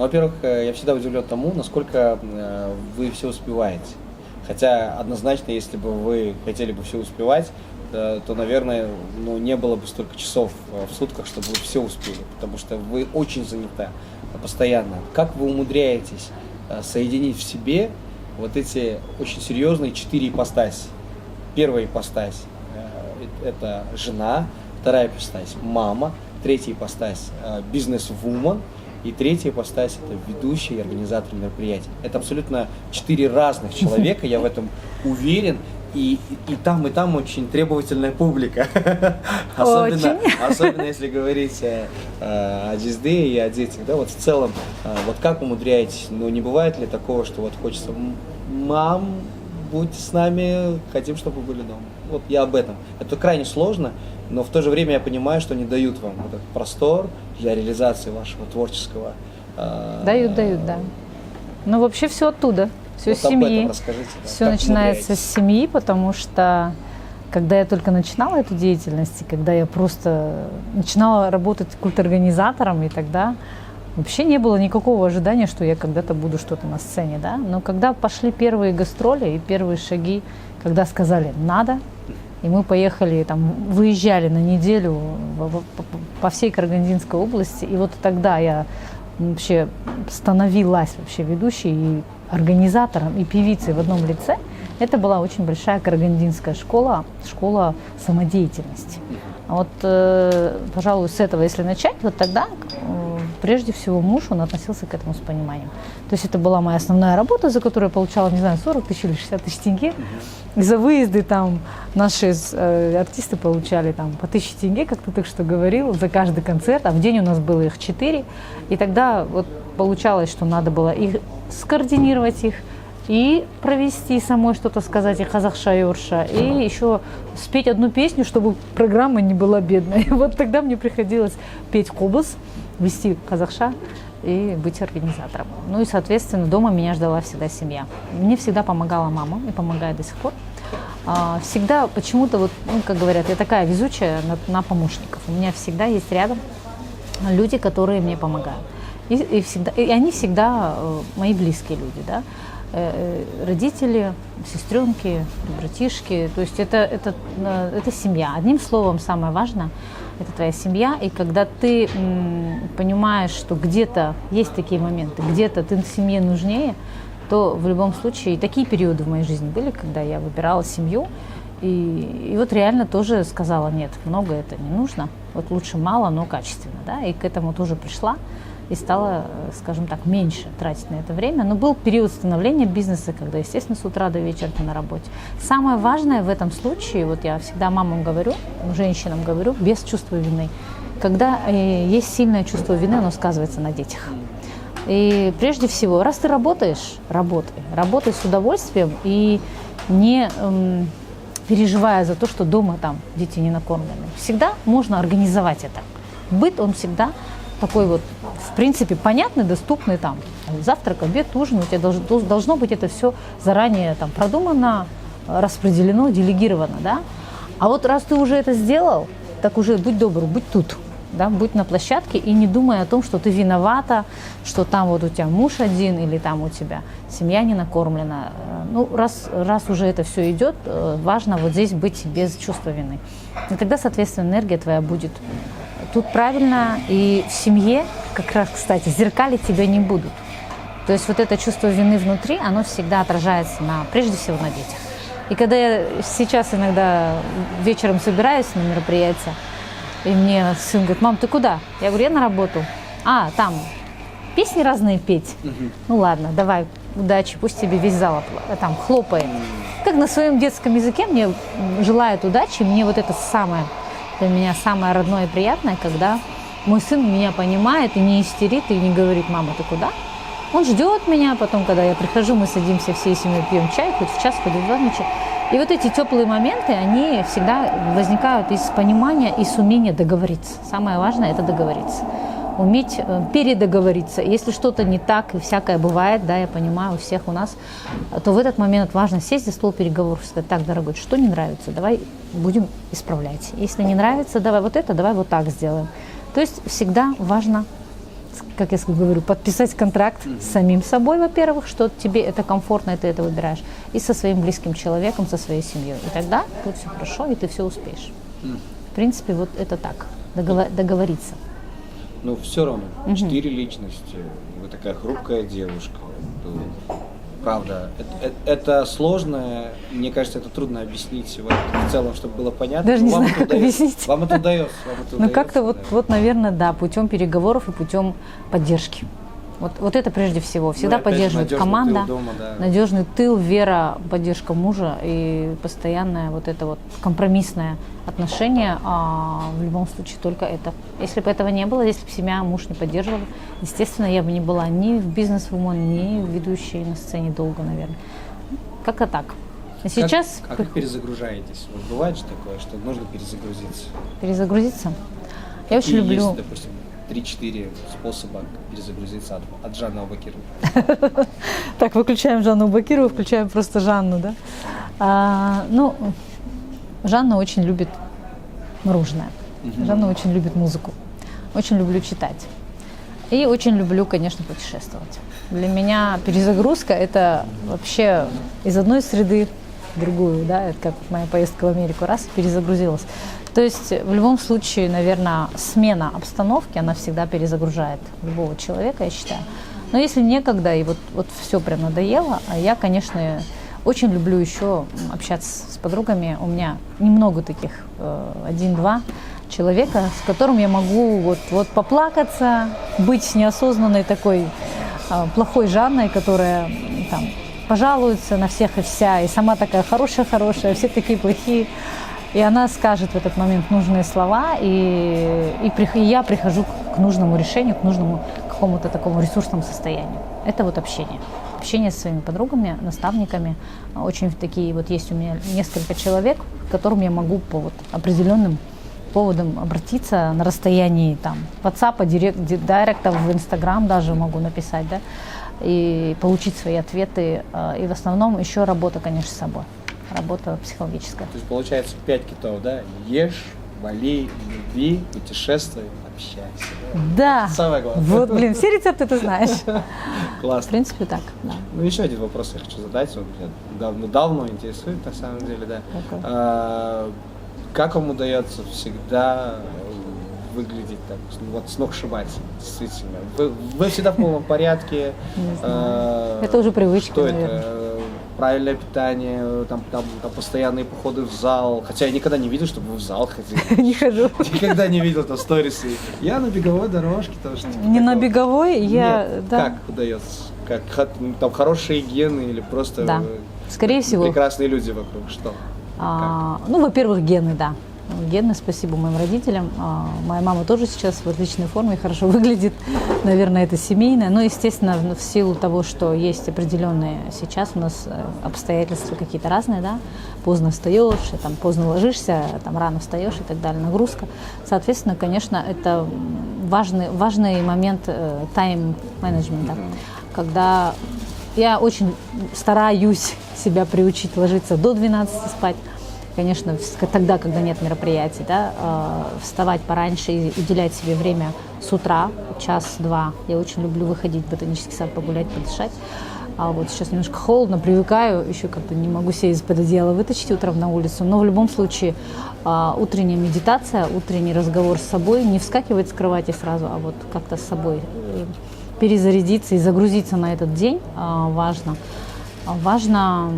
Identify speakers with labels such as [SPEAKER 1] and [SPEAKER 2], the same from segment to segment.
[SPEAKER 1] Во-первых, я всегда удивлен тому, насколько вы все успеваете. Хотя однозначно, если бы вы хотели бы все успевать, то, наверное, не было бы столько часов в сутках, чтобы вы все успели, потому что вы очень заняты постоянно. Как вы умудряетесь соединить в себе вот эти очень серьезные 4 ипостаси? Первая ипостась – это жена, вторая ипостась – мама, третья ипостась – бизнес-вумен, и третья ипостась – это ведущий и организатор мероприятий. Это абсолютно 4 разных человека, я в этом уверен. И там очень требовательная публика. Особенно если говорить о Дизде и о детях. Да, вот в целом, вот как умудряетесь? Не бывает ли такого, что вот хочется: мам, будь с нами, хотим, чтобы вы были дома. Вот я об этом. Это крайне сложно, но в то же время я понимаю, что они дают вам вот этот простор для реализации вашего творческого.
[SPEAKER 2] Дают, да. Ну, вообще все оттуда. Все
[SPEAKER 1] вот
[SPEAKER 2] с семьи.
[SPEAKER 1] Все
[SPEAKER 2] начинается с семьи, потому что когда я только начинала эту деятельность, когда я просто начинала работать культорганизатором, и тогда вообще не было никакого ожидания, что я когда-то буду что-то на сцене, да. Но когда пошли первые гастроли и первые шаги, когда сказали «надо», и мы поехали, выезжали на неделю по всей Карагандинской области, и вот тогда я вообще становилась ведущей и организатором, и певицей в одном лице. Это была очень большая карагандинская школа самодеятельности. А вот, пожалуй, с этого, если начать, вот тогда, прежде всего, муж, он относился к этому с пониманием. То есть это была моя основная работа, за которую я получала, 40 тысяч или 60 тысяч тенге. И за выезды наши артисты получали по 1000 тенге, как ты только что говорил, за каждый концерт, а в день у нас было их 4. И тогда вот получалось, что надо было их скоординировать и провести самой что-то сказать, и казахша, и урша, и еще спеть одну песню, чтобы программа не была бедной. Вот тогда мне приходилось петь кобыз, вести казахша и быть организатором. Ну и, соответственно, дома меня ждала всегда семья. Мне всегда помогала мама и помогает до сих пор. Всегда почему-то, как говорят, я такая везучая на помощников. У меня всегда есть рядом люди, которые мне помогают. И они всегда мои близкие люди, да. Родители, сестренки, братишки, то есть это семья. Одним словом, самое важное – это твоя семья, и когда ты понимаешь, что где-то есть такие моменты, где-то ты семье нужнее, то в любом случае, и такие периоды в моей жизни были, когда я выбирала семью, и вот реально тоже сказала: нет, много это не нужно, вот лучше мало, но качественно, да, и к этому тоже пришла. И стала, скажем так, меньше тратить на это время. Но был период становления бизнеса, когда, естественно, с утра до вечера ты на работе. Самое важное в этом случае, вот я всегда мамам говорю, женщинам говорю, без чувства вины. Когда есть сильное чувство вины, оно сказывается на детях. И прежде всего, раз ты работаешь, работай с удовольствием и не переживая за то, что дома дети не накормлены. Всегда можно организовать это. Быт, он всегда такой вот, в принципе, понятный, доступный завтрак, обед, ужин. У тебя должно быть это все заранее продумано, распределено, делегировано, да. А вот раз ты уже это сделал, так уже будь добр, будь тут, да, будь на площадке и не думай о том, что ты виновата, что вот у тебя муж один или у тебя семья не накормлена. Ну, раз уже это все идет, важно вот здесь быть без чувства вины. И тогда, соответственно, энергия твоя будет тут правильно, и в семье, как раз, кстати, зеркалить тебя не будут. То есть вот это чувство вины внутри, оно всегда отражается прежде всего на детях. И когда я сейчас иногда вечером собираюсь на мероприятие, и мне сын говорит: мам, ты куда? Я говорю: я на работу. Там песни разные петь. Ну ладно, давай, удачи, пусть тебе весь зал хлопает. Как на своем детском языке мне желают удачи, мне вот это для меня самое родное и приятное, когда мой сын меня понимает и не истерит, и не говорит: мама, ты куда? Он ждет меня, потом, когда я прихожу, мы садимся всей семьей, пьем чай, хоть в час, хоть в 2 ночи. И вот эти теплые моменты, они всегда возникают из понимания и с умения договориться. Самое важное – это договориться. Уметь передоговориться. Если что-то не так, и всякое бывает, да, я понимаю, у всех у нас, то в этот момент важно сесть за стол переговоров и сказать: так, дорогой, что не нравится, давай будем исправлять. Если не нравится, давай вот это, давай вот так сделаем. То есть всегда важно как я говорю, подписать контракт с самим собой, во-первых, что тебе это комфортно, и ты это выбираешь, и со своим близким человеком, со своей семьей. И тогда будет все хорошо, и ты все успеешь. В принципе, вот это так, договориться.
[SPEAKER 1] Ну, все равно, 4 личности, вы такая хрупкая девушка. Правда, это сложно, мне кажется, это трудно объяснить в целом, чтобы было понятно.
[SPEAKER 2] Даже не знаю, как объяснить.
[SPEAKER 1] Вам это удается.
[SPEAKER 2] Ну, как-то вот, наверное, да, путем переговоров и путем поддержки. Вот это прежде всего. Всегда поддерживает команда,
[SPEAKER 1] дома, да.
[SPEAKER 2] надежный тыл, вера, поддержка мужа и постоянное вот это вот компромиссное отношение. В любом случае только это. Если бы этого не было, если бы семья, муж не поддерживал, естественно, я бы не была ни в бизнес-вумен, ни в ведущей на сцене долго, наверное. Как-то так. А сейчас...
[SPEAKER 1] Как перезагружаетесь? Вот бывает же такое, что нужно перезагрузиться?
[SPEAKER 2] Перезагрузиться? Я очень люблю...
[SPEAKER 1] Есть, допустим, 3-4 способа перезагрузиться от Жанны Абакировой.
[SPEAKER 2] Так, выключаем Жанну Абакирову, включаем просто Жанну, да? Жанна очень любит мороженое. Жанна очень любит музыку. Очень люблю читать. И очень люблю, конечно, путешествовать. Для меня перезагрузка – это вообще из одной среды в другую, да, это как моя поездка в Америку, раз, перезагрузилась. То есть в любом случае, наверное, смена обстановки, она всегда перезагружает любого человека, я считаю. Но если некогда, и вот все прям надоело, я, конечно, очень люблю еще общаться с подругами. У меня немного таких, 1-2 человека, с которым я могу вот поплакаться, быть неосознанной такой плохой Жанной, которая там пожалуется на всех и вся, и сама такая хорошая, все такие плохие. И она скажет в этот момент нужные слова, и я прихожу к нужному решению, к нужному какому-то такому ресурсному состоянию. Это вот общение. Общение со своими подругами, наставниками. Очень такие вот есть у меня несколько человек, к которым я могу по вот определенным поводам обратиться на расстоянии там WhatsApp, директа в Instagram даже могу написать, да, и получить свои ответы. И в основном еще работа, конечно, с собой. Работа психологическая.
[SPEAKER 1] То есть получается 5 китов, да? Ешь, болей, люби, путешествуй, общайся.
[SPEAKER 2] Да.
[SPEAKER 1] Самое главное.
[SPEAKER 2] Вот, блин, все рецепты ты знаешь.
[SPEAKER 1] Классно.
[SPEAKER 2] В принципе, так, да.
[SPEAKER 1] Ну, еще один вопрос я хочу задать. Он меня давно интересует, на самом деле, да.
[SPEAKER 2] Okay.
[SPEAKER 1] Как вам удается всегда выглядеть так, вот сногсшибательно, действительно? Вы всегда в полном порядке?
[SPEAKER 2] Не знаю. Это уже привычка,
[SPEAKER 1] что
[SPEAKER 2] наверное.
[SPEAKER 1] Это? Правильное питание, там постоянные походы в зал. Хотя я никогда не видел, чтобы вы в зал ходили.
[SPEAKER 2] Не хожу.
[SPEAKER 1] Никогда не видел там сторисы. Я на беговой дорожке тоже.
[SPEAKER 2] Не на беговой, я...
[SPEAKER 1] Нет, как удается? Как там хорошие гены или просто
[SPEAKER 2] да. Скорее всего.
[SPEAKER 1] Прекрасные люди вокруг? Что?
[SPEAKER 2] Ну, во-первых, гены, да. Гены, спасибо моим родителям. Моя мама тоже сейчас в отличной форме, хорошо выглядит. Наверное, это семейное. Но, естественно, в силу того, что есть определенные сейчас у нас обстоятельства какие-то разные, да, поздно встаешь, там, поздно ложишься, там, рано встаешь и так далее, нагрузка. Соответственно, конечно, это важный момент тайм-менеджмента, когда я очень стараюсь себя приучить ложиться до 12 спать. Конечно, тогда, когда нет мероприятий, да, вставать пораньше и уделять себе время с утра, час-два. Я очень люблю выходить в ботанический сад, погулять, подышать. А вот сейчас немножко холодно, привыкаю, еще как-то не могу себя из-под одеяла вытащить утром на улицу. Но в любом случае утренняя медитация, утренний разговор с собой, не вскакивать с кровати сразу, а вот как-то с собой перезарядиться и загрузиться на этот день важно. Важно...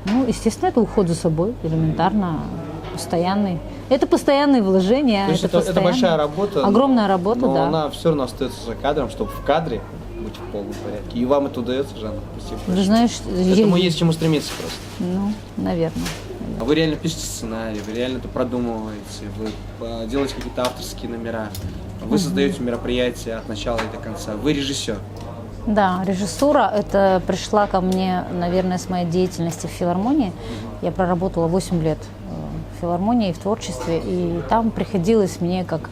[SPEAKER 2] Ну, естественно, это уход за собой, элементарно, постоянный. Это постоянные вложения.
[SPEAKER 1] То есть это большая работа.
[SPEAKER 2] Огромная работа,
[SPEAKER 1] но
[SPEAKER 2] да.
[SPEAKER 1] она все равно остается за кадром, чтобы в кадре быть в полном порядке. И вам это удается, Жанна? Спасибо.
[SPEAKER 2] Ты знаешь,
[SPEAKER 1] этому есть к чему стремиться просто.
[SPEAKER 2] Ну, наверное.
[SPEAKER 1] А вы реально пишете сценарий, вы реально это продумываете, вы делаете какие-то авторские номера, вы создаете мероприятия от начала и до конца. Вы режиссер.
[SPEAKER 2] Да, режиссура, это пришла ко мне, наверное, с моей деятельности в филармонии. Я проработала 8 лет в филармонии, в творчестве, и там приходилось мне, как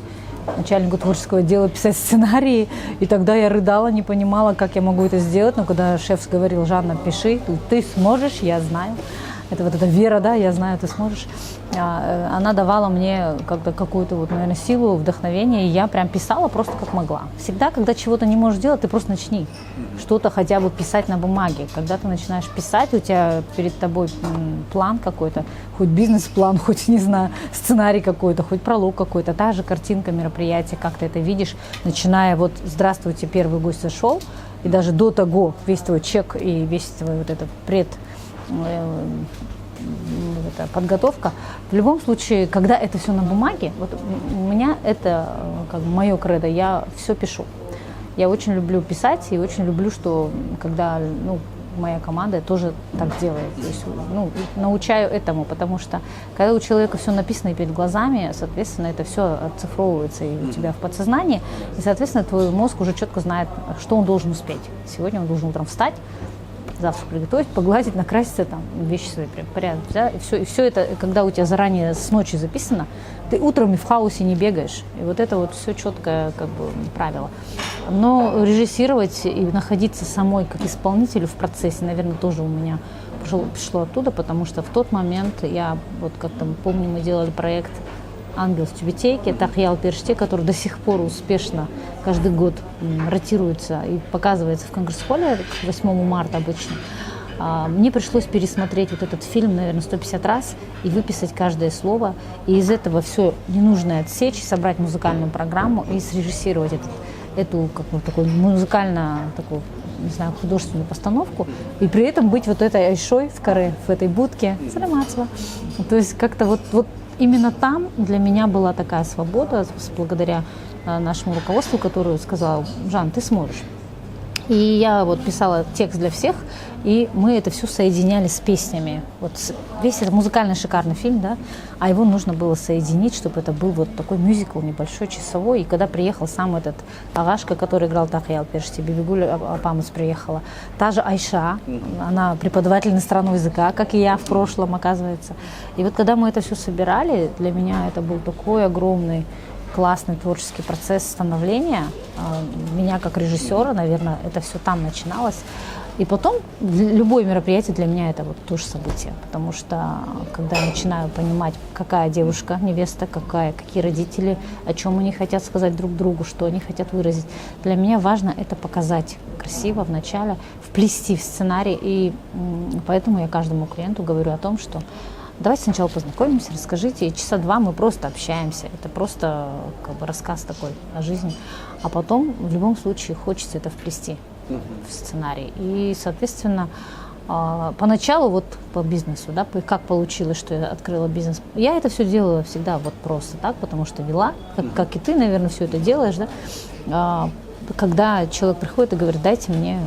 [SPEAKER 2] начальнику творческого отдела, писать сценарии, и тогда я рыдала, не понимала, как я могу это сделать, но когда шеф говорил: Жанна, пиши, ты сможешь, я знаю. это вот эта вера, да, я знаю, ты сможешь, она давала мне как-то какую-то вот, наверное, силу, вдохновение, и я прям писала просто как могла. Всегда, когда чего-то не можешь делать, ты просто начни что-то хотя бы писать на бумаге. Когда ты начинаешь писать, у тебя перед тобой план какой-то, хоть бизнес-план, хоть, не знаю, сценарий какой-то, хоть пролог какой-то, та же картинка мероприятия, как ты это видишь, начиная вот «Здравствуйте, первый гость зашел», и даже до того весь твой чек и весь твой вот этот подготовка. В любом случае, когда это все на бумаге, вот у меня это как бы мое кредо, я все пишу. Я очень люблю писать и очень люблю, что когда моя команда тоже так делает. То есть, научаю этому, потому что когда у человека все написано перед глазами, соответственно, это все оцифровывается и у тебя в подсознании, и, соответственно, твой мозг уже четко знает, что он должен успеть. Сегодня он должен утром встать, завтрак приготовить, погладить, накраситься, там, вещи свои порядок, да, и все это, когда у тебя заранее с ночи записано, ты утром и в хаосе не бегаешь. И вот это вот все четкое как бы правило. Но режиссировать и находиться самой как исполнителю в процессе, наверное, тоже у меня пришло оттуда, потому что в тот момент я, вот как-то помню, мы делали проект «Ангел в тюбетейке», Тахьял Перште, который до сих пор успешно каждый год ротируется и показывается в Конгресс-холле к 8 марта обычно. Мне пришлось пересмотреть вот этот фильм, наверное, 150 раз и выписать каждое слово. И из этого все ненужное отсечь, собрать музыкальную программу и срежиссировать эту такую музыкальную, такую, не знаю, художественную постановку. И при этом быть вот этой Айшой в каре, в этой будке. Саламатова. То есть как-то вот именно там для меня была такая свобода, благодаря нашему руководству, которое сказало: Жан, ты сможешь. И я вот писала текст для всех, и мы это все соединяли с песнями. Вот весь этот музыкальный шикарный фильм, да, а его нужно было соединить, чтобы это был вот такой мюзикл небольшой, часовой. И когда приехал сам этот Агашка, который играл Тахьял Перште, Бибигуль Апамус приехала, та же Айша, она преподаватель иностранного языка, как и я в прошлом, оказывается. И вот когда мы это все собирали, для меня это был такой огромный классный творческий процесс становления меня как режиссера, наверное, это все там начиналось. И потом любое мероприятие для меня это вот тоже событие, потому что когда я начинаю понимать, какая девушка, невеста, какие родители, о чем они хотят сказать друг другу, что они хотят выразить, для меня важно это показать красиво вначале, вплести в сценарий, и поэтому я каждому клиенту говорю о том, что давайте сначала познакомимся, расскажите, и часа два мы просто общаемся. Это просто как бы рассказ такой о жизни. А потом в любом случае хочется это вплести в сценарий. И, соответственно, поначалу вот по бизнесу, да, как получилось, что я открыла бизнес. Я это все делала всегда вот просто так, потому что вела, как и ты, наверное, все это делаешь, да. Когда человек приходит и говорит: дайте мне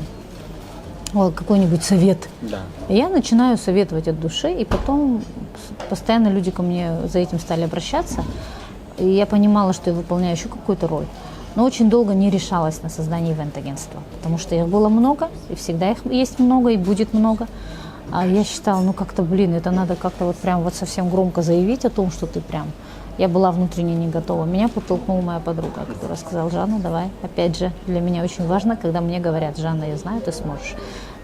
[SPEAKER 2] какой-нибудь совет. Да. И я начинаю советовать от души, и потом постоянно люди ко мне за этим стали обращаться, и я понимала, что я выполняю еще какую-то роль. Но очень долго не решалась на создание ивент-агентства, потому что их было много, и всегда их есть много, и будет много. А я считала, как-то, это надо как-то вот прям вот совсем громко заявить о том, что ты прям... Я была внутренне не готова. Меня подтолкнула моя подруга, которая сказала: Жанна, давай. Опять же, для меня очень важно, когда мне говорят: Жанна, я знаю, ты сможешь.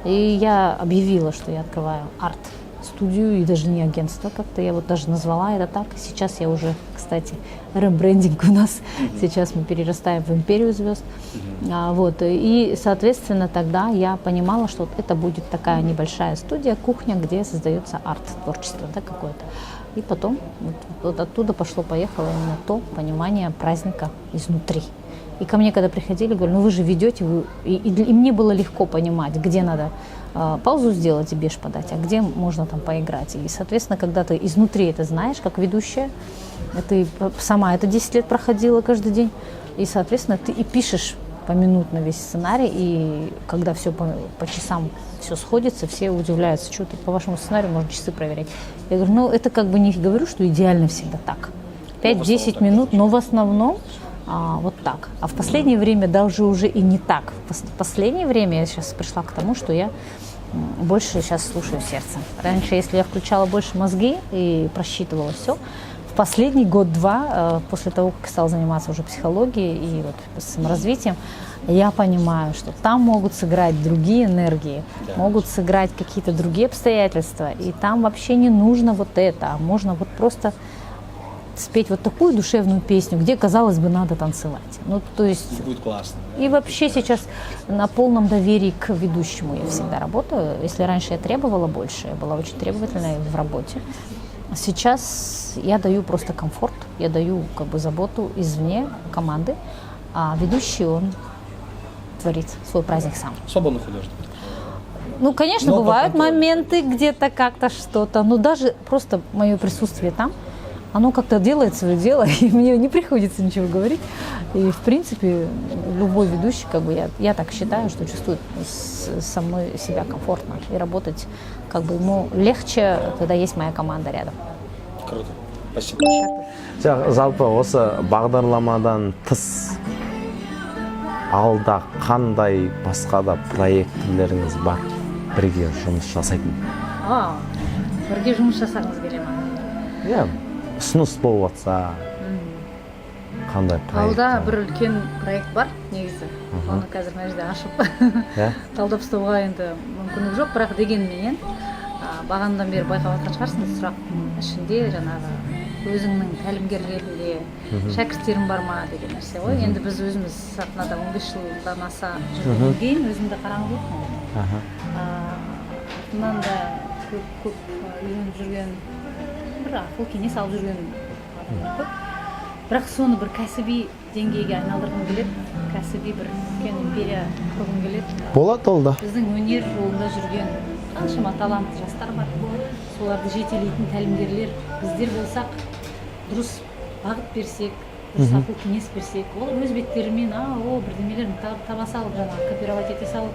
[SPEAKER 2] И я объявила, что я открываю арт-студию, и даже не агентство как-то. Я вот даже назвала это так. Сейчас я уже, кстати, рембрендинг у нас. Сейчас мы перерастаем в империю звезд. И, соответственно, тогда я понимала, что это будет такая небольшая студия, кухня, где создается арт-творчество, да, какое-то. И потом вот оттуда пошло-поехало именно то понимание праздника изнутри. И ко мне, когда приходили, говорю: вы же ведете, и мне было легко понимать, где надо паузу сделать и беж подать, а где можно там поиграть. И, соответственно, когда ты изнутри это знаешь, как ведущая, ты сама это 10 лет проходила каждый день, и, соответственно, ты и пишешь поминутно весь сценарий, и когда все по часам все сходится, все удивляются: что ты по вашему сценарию можно часы проверять. Я говорю: это как бы не говорю, что идеально всегда так. 5-10 минут, но в основном вот так. А в последнее время даже уже и не так. В последнее время я сейчас пришла к тому, что я больше сейчас слушаю сердце. Раньше, если я включала больше мозги и просчитывала все, в последний год-два, после того, как стал заниматься уже психологией и вот саморазвитием, я понимаю, что там могут сыграть другие энергии, могут сыграть какие-то другие обстоятельства, и там вообще не нужно вот это, а можно вот просто спеть вот такую душевную песню, где, казалось бы, надо танцевать. Ну, то есть...
[SPEAKER 1] Будет классно.
[SPEAKER 2] И вообще сейчас на полном доверии к ведущему я всегда работаю. Если раньше я требовала больше, я была очень требовательной в работе, сейчас я даю просто комфорт, я даю как бы заботу извне команды, а ведущий, он творит свой праздник сам.
[SPEAKER 1] Свободный художник.
[SPEAKER 2] Ну, конечно,
[SPEAKER 1] Но
[SPEAKER 2] бывают
[SPEAKER 1] под контролем.
[SPEAKER 2] моменты где-то как-то что-то, но даже просто мое присутствие там, оно как-то делает свое дело, и мне не приходится ничего говорить. И, в принципе, любой ведущий, как бы я так считаю, что чувствует со мной себя комфортно. И работать как бы ему легче, когда есть моя команда рядом.
[SPEAKER 1] Круто. Спасибо.
[SPEAKER 3] Жалпы осы бағдарламадан тыс алда қандай басқа да проектілеріңіз бар бірге жұмыс жасайтын?
[SPEAKER 2] Бірге жұмыс жасағыңыз келе ма?
[SPEAKER 3] Иә, ұсыныс болып жатса қандай проект?
[SPEAKER 2] Алда бір үлкен проект бар негізі. Оны қазір мына жерде ашып талдап ұстауға енді мүмкіндік жоқ, бірақ дегенменен бағанадан бері байқап жатқан шығарсың, сұрақтың ішінде жаңағы өзіңнің тәлімгер ретінде шәкірттерің бар ма деген нәрсе ғой. Енді біз өзіміз сахнада 15 жылдан аса жүргеннен кейін өзімді қараңғылықпын. Артынан да көп үйреніп жүрген, бір ақыл кеңес алып жүрген адамдар көп. Бірақ соны бір кәсіби деңгейге айналдырғым келеді, кәсіби бір үлкен империя құрғым келеді.
[SPEAKER 3] Болады ол да.
[SPEAKER 2] Біздің өнер жолында жүрген қаншама талантты жастар бар. Соларды жетелейтін тәлімгерлер біздер болсақ, дұрыс бағыт берсек, дұрыс ақыл кеңес берсек, ол өз беттерімен бірдемелерін таба салып, жаңағы копировать ете салып,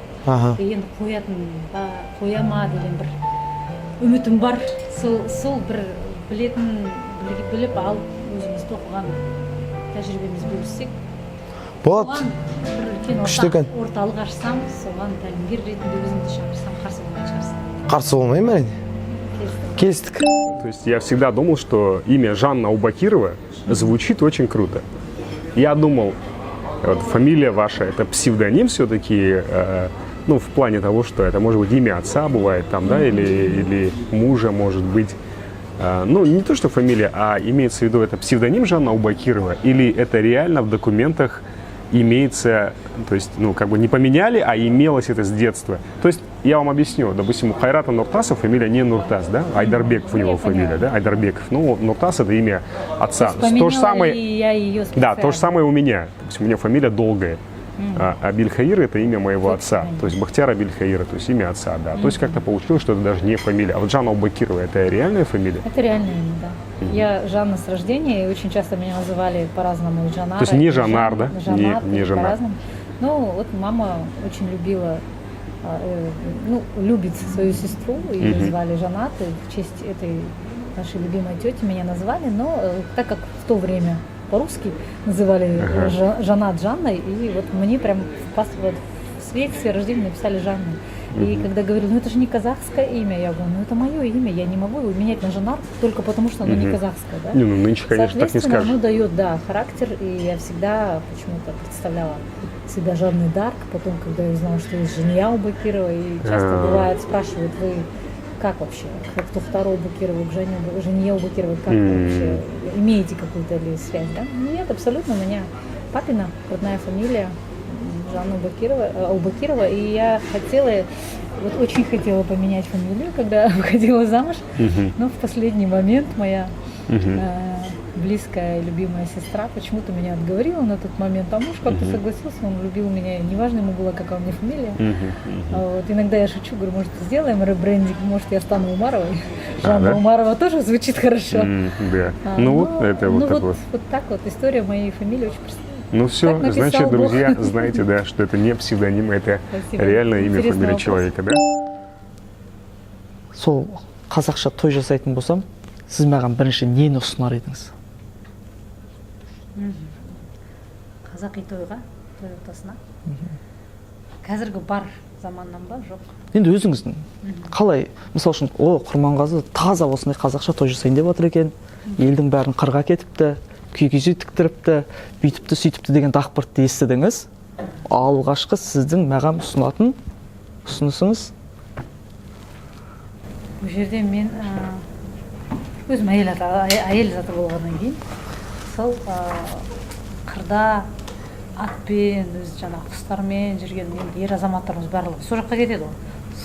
[SPEAKER 2] енді қоятын ба, қоя ма деген бір үмітім бар. Сол бір біліп алып, өзімізді оқыған тәжірибеміз бөліссек,
[SPEAKER 3] Болады.
[SPEAKER 2] бір үлкен орталық ашсам, соған тәлімгер ретінде өзімді шақырсам, қарсы болмай шығарсың.
[SPEAKER 3] Қарсы болмаймын әрине. Келістік.
[SPEAKER 4] То есть я всегда думал, что имя Жанна Аубакирова звучит очень круто. Я думал, вот фамилия ваша, это псевдоним все-таки, ну, в плане того, что это может быть имя отца бывает там, да, или мужа может быть. Ну, не то, что фамилия, а имеется в виду, это псевдоним Жанна Аубакирова, или это реально в документах имеется, то есть, ну, как бы не поменяли, а имелось это с детства. То есть, я вам объясню, допустим, у Хайрата Нуртаса фамилия не Нуртас, да, Айдарбеков у него фамилия, да, Айдарбеков. Ну, Нуртас это имя отца. То же самое,
[SPEAKER 2] я ее
[SPEAKER 4] да, то же самое у меня. Допустим, у меня фамилия долгая. А Абильхаир это имя моего отца, то есть Бахтияр Абильхаира, то есть имя отца, да. То есть как-то получилось, что это даже не фамилия. А вот Жанна Аубакирова это реальная фамилия?
[SPEAKER 2] Это реальное имя, да. Я Жанна с рождения, и очень часто меня называли по-разному Жанара.
[SPEAKER 4] То есть не Жанар, да? Не Жанар.
[SPEAKER 2] По-разному. Ну, вот мама очень любила, любит свою сестру, ее звали Жанат, и в честь этой нашей любимой тети меня назвали, но так как в то время по-русски называли Жанат Жанной, и вот мне прям в свидетельстве о рождении написали Жанна. И когда говорили, это же не казахское имя, я говорю, это мое имя, я не могу его менять на Жанар только потому, что оно не казахское, да?
[SPEAKER 4] Не, ну нынче, конечно, так не
[SPEAKER 2] Соответственно,
[SPEAKER 4] скажешь.
[SPEAKER 2] оно дает, да, характер, и я всегда почему-то представляла себя Жанной Дарк, потом, когда я узнала, что есть Жения Аубакирова, и часто бывает, спрашивают, вы как вообще, кто второй Бакирову к Жене Аубакировой, как вы вообще, имеете какую-то ли связь, да? Нет, абсолютно, у меня папина родная фамилия Жанна Аубакирова, и я очень хотела поменять фамилию, когда выходила замуж, но в последний момент моя близкая и любимая сестра почему-то меня отговорила на тот момент, а муж как-то согласился, он любил меня, неважно ему было, какая у меня фамилия. Вот, иногда я шучу, говорю, может, сделаем ребрендинг, может, я стану Умаровой. Жанна Умарова тоже звучит хорошо.
[SPEAKER 4] Да. Это вот такое.
[SPEAKER 2] Вот так вот, история моей фамилии очень простая.
[SPEAKER 4] Ну все, значит, друзья, знаете, да, что это не псевдоним, это реальное имя, фамилия человека, да?
[SPEAKER 5] Сол қазақша той жасайтын болсам, сіз маған бірінші нені ұсынар едіңіз?
[SPEAKER 2] Қазақи тойға, той ортасына. Қазіргі бар заманнан ба, жоқ?
[SPEAKER 5] Енді өзіңіздің қалай, мысал үшін, Құрманғазы таза осындай қазақша той жасайын деп отыр екен, елдің бәрін қырға кетіпті, күйгіз үй тіктіріпті, бүйтіпті сөйтіпті деген дақпыртты естідіңіз. Алғашқы сіздің маған ұсынатын ұсынысыңыз?
[SPEAKER 2] Бұл жерде мен өзім әйел заты болғаннан кейін сол қырда атпен, өз жаңағы құстармен жүрген ер азаматтарымыз барлығы сол жаққа кетеді ғой.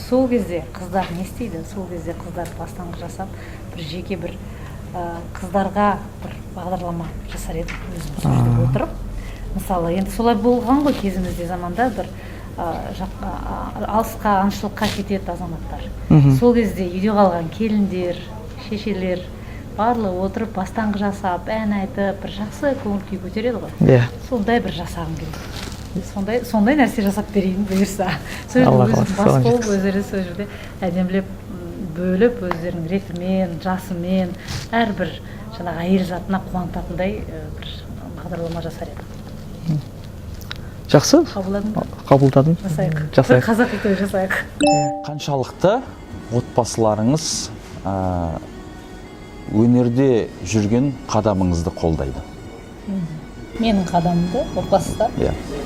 [SPEAKER 2] Сол кезде қыздар не істейді? Сол кезде қыздар бастаңғы жасап, бір жеке бір қыздарға бір бағдарлама жасар еді өзіміз сөйтіп отырып. Мысалы, енді солай болған ғой кезімізде заманда бір алысқа аңшылыққа кетеді азаматтар. Сол кезде үйде қалған келіндер, шешелер барлығы отырып бастаңғы жасап, ән айтып, бір жақсы көңіл күй көтереді ғой. Сондай бір жасағым келеді. Сондай нәрсе жасап берейін бұйырса. Сол жерде өзім бас болып, өздері сол жерде әдемілеп бөліп, өздерінің ретімен, жасымен, әрбір жаңағы әйел затына қуантатындай бір бағдарлама жасар еді.
[SPEAKER 5] Жақсы? Қабылдадым.
[SPEAKER 2] Жасайық. Қазақи той жасайық.
[SPEAKER 6] Қаншалықты отбасыларыңыз өнерде жүрген қадамыңызды қолдайды?
[SPEAKER 2] Менің қадамымды отбасыда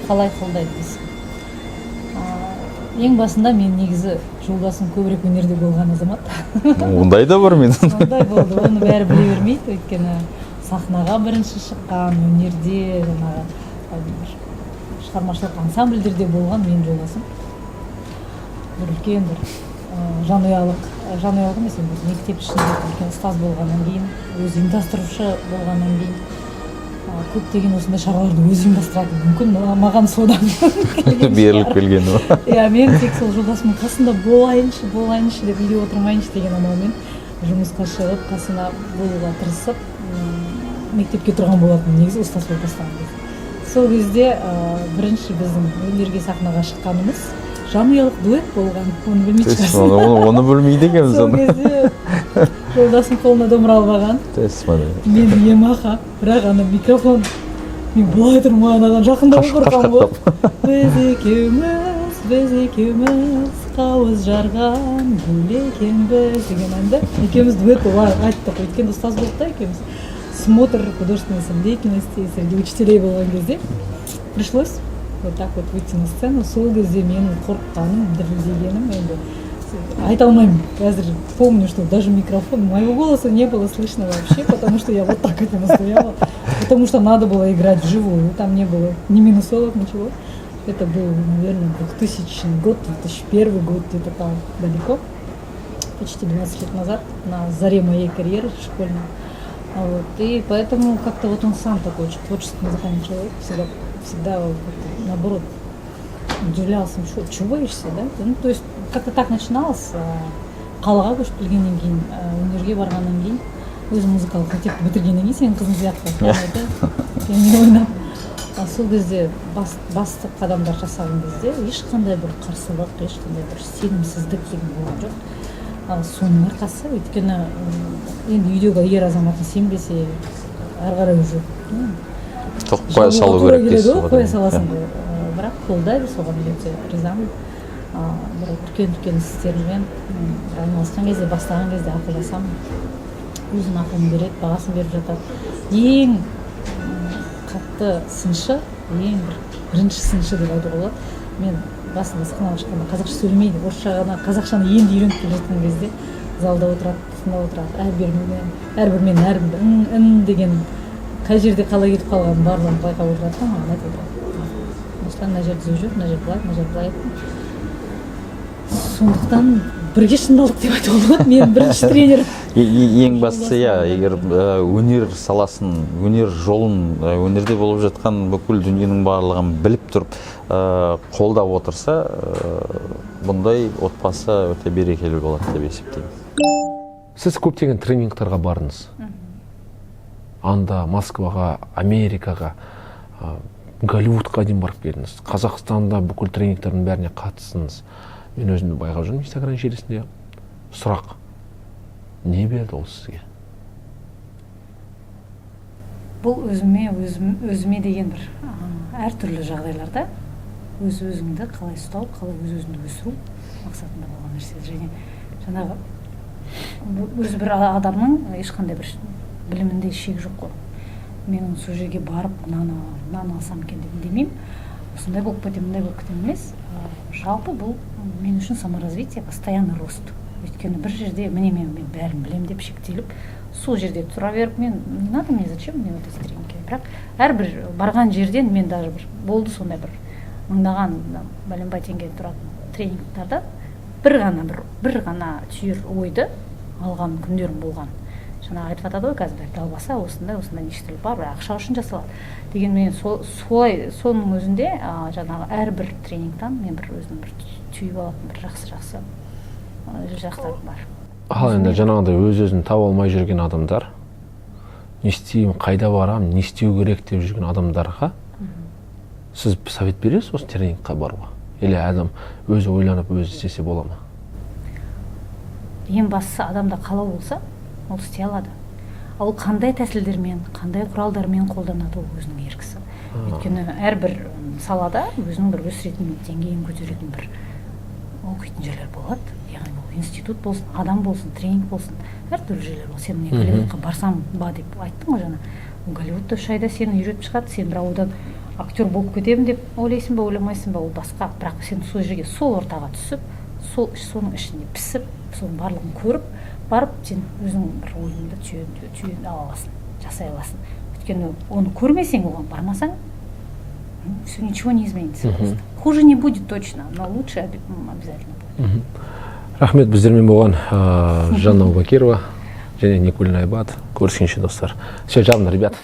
[SPEAKER 2] қалай қолдайды дейсің? Ең басында мен негізі жолдасым көбірек өнерде болған азамат.
[SPEAKER 6] Ондай да бар мен.
[SPEAKER 2] Ондай болды, оны бәрі біле бермейді, өйткені сахнаға бірінші шыққан, өнерде, жаңағы шығармашылық ансамбльдерде болған менің жолдасым. Бір үлкен бір жанұялық емес, мектеп ішінде үлкен ұстаз болғаннан кейін, өзі ұйымдастырушы болғаннан кейін, көптеген осындай шараларды өзі ұйымдастырады. Мүмкін маған содан
[SPEAKER 6] беріліп келген ба?
[SPEAKER 2] Мен тек сол жолдасымның қасында болайыншы деп үйде отырмайыншы деген амалмен жұмысқа шығып, қасына болуға тырысып, мектепке тұрған болатын, негізі ұстаз болып бастаған кезде. Сол кезде бірінші біздің өнерге сахнаға шыққанымыз жанұялық дуэт болған, оны білмей шығарсың.
[SPEAKER 6] Оны білмейді екенбіз.
[SPEAKER 2] Сол кезде жолдасым қолына домбыра алып алған. Мен емаха, бірақ ана микрофон, мен былай тұрмын, маған жақындап қорқам ғой. Біз екеуміз қауыз жарған гүл екенбіз деген әнді екеуміз дуэт болып айттық. Өйткені ұстаз болдық та екеуміз. Смотр художественной самодеятельности среди учителей болған кезде пришлось вот так вот выйти на сцену. Сол кезде менің қорыққаным, дірілдегенім, енді айта алмаймын. Қазір помню, что даже микрофон, моего голоса не было слышно вообще, потому что я вот так этим стояла, потому что надо было играть вживую, там не было ни минусовок, ничего. Это был, наверное, 2000 год, 2001 год, где-то там далеко, почти 12 лет назад, на заре моей карьеры школьной. Вот. И поэтому как-то вот он сам такой очень творческий музыкальный человек, всегда вот, наоборот удивлялся, чего боишься, да? Ну, то есть как-то так начиналось, қалаға көшіп келгеннен кейін, өнерге барғаннан кейін, өзім музыкалық мектепті бітіргеннен кейін сенің қызың сияқты мен ойнап, сол кезде басты қадамдар жасаған кезде ешқандай бір қарсылық, ешқандай бір сенімсіздік деген болған жоқ. Соның арқасы, өйткені енді үйдегі ер азаматын сенбесе, ары қарай уже
[SPEAKER 6] қоя салу керек дейсіз.
[SPEAKER 2] Қоя саласың, бірақ қолдайды, соған өте ризамын. Бір үлкен істермен айналысқан кезде, бастаған кезде ақылдасамын. Өзінің ақылын береді, бағасын беріп жатады. Ең қатты сыншы, ең бірінші сыншы деп айтуға болады. Мен басында сахнаға шыққанда қазақша сөйлемейді, орысша ғана қазақшаны енді үйреніп келе жатқан кезде залда отырады, тыңдап отырады, әрбір мен әрбір деген қай жерде қалай кетіп қалғанын барлығын байқап отырады, маған айтып отырады. Осыдан мына жерде сөз жоқ, мына жер былай, мына жер былай. Сондықтан бірге шындалдық деп айтуға болады. Мен бірінші тренер.
[SPEAKER 6] Ең бастысы, егер өнер саласын, өнер жолын, өнерде болып жатқан бүкіл дүниенің барлығын біліп тұрып, қолдап отырса, бұндай отбасы өте берекелі болады деп есептеймін.
[SPEAKER 7] Сіз көптеген тренингтарға бардыңыз. Анда Москваға, Америкаға, Голливудқа дейін барып келдіңіз. Қазақстанда бүкіл тренингтердің бәріне қатыстыңыз. Мен өзімді байқап жүрмін Инстаграм желісінде. Сұрақ: не берді ол сізге?
[SPEAKER 2] Бұл өзіме деген бір әртүрлі жағдайларда өзіңді қалай ұстау, қалай өзіңді өсіру мақсатында болған нәрсе. Және жаңағы өзі бір адамның ешқандай бір білімінде шек жоқ қой. Мен сол жерге барып мынаны алсам екен деп демеймін. Осындай болып кетем, мындай болып кетем емес. Жалпы бұл мен үшін саморазвитие, постоянный рост. Өйткені бір жерде мен бәрін білем деп шектеліп, сол жерде тұра беріп, мен не надо мне, зачем мне вот эти тренинги? Бірақ әрбір барған жерден мен даже бір болды сондай бір мыңдаған бәленбай теңге тұратын тренингтарда бір ғана түйір ойды алған күндерім болған. Жаңағы айтып жатады ғой қазір далбаса осындай нешетүрлі бар, ақша үшін жасалады. Дегенмен соның өзінде жаңағы әрбір тренингтан мен бір өзім бір түйіп алатын бір жақсы жақтарым бар.
[SPEAKER 7] Ал енді жаңағыдай өз-өзін таба алмай жүрген адамдар, не істеймін, қайда барамын, не істеу керек деп жүрген адамдарға сіз совет бересіз осы тренингқа баруға? Или адам өзі ойланып өзі істесе бола ма?
[SPEAKER 2] Ең бастысы адамда қалау болса, ол істей алады. Ал қандай тәсілдермен, қандай құралдармен қолданады ол өзінің еркісі. Өйткені әрбір салада өзінің бір өсіретін деңгейін көтеретін бір оқитын жерлер болады. Яғни бұл институт болсын, адам болсын, тренинг болсын, әртүрлі жерлер бол. Сен міне Голливудқа барсам ба деп айттың ғой жаңа. Голливудта үш айда сені үйретіп шығады, сен бірақ одан актер болып кетемін деп ойлайсың ба, ойламайсың ба, ол басқа. Бірақ сен сол жерге, сол ортаға түсіп, соның ішіне пісіп, соның барлығын көріп, барып сен өзің бір ойыңды түйін ала аласың, жасай аласың. Өйткені оны көрмесең, оған бармасаң, все ничего не изменится. Хуже не будет точно, но лучше обязательно будет.
[SPEAKER 7] Рахмет, біздермен болған Жанна Убакирова және Никулина Айбат. Көріскенше достар. Все, жалын, ребята.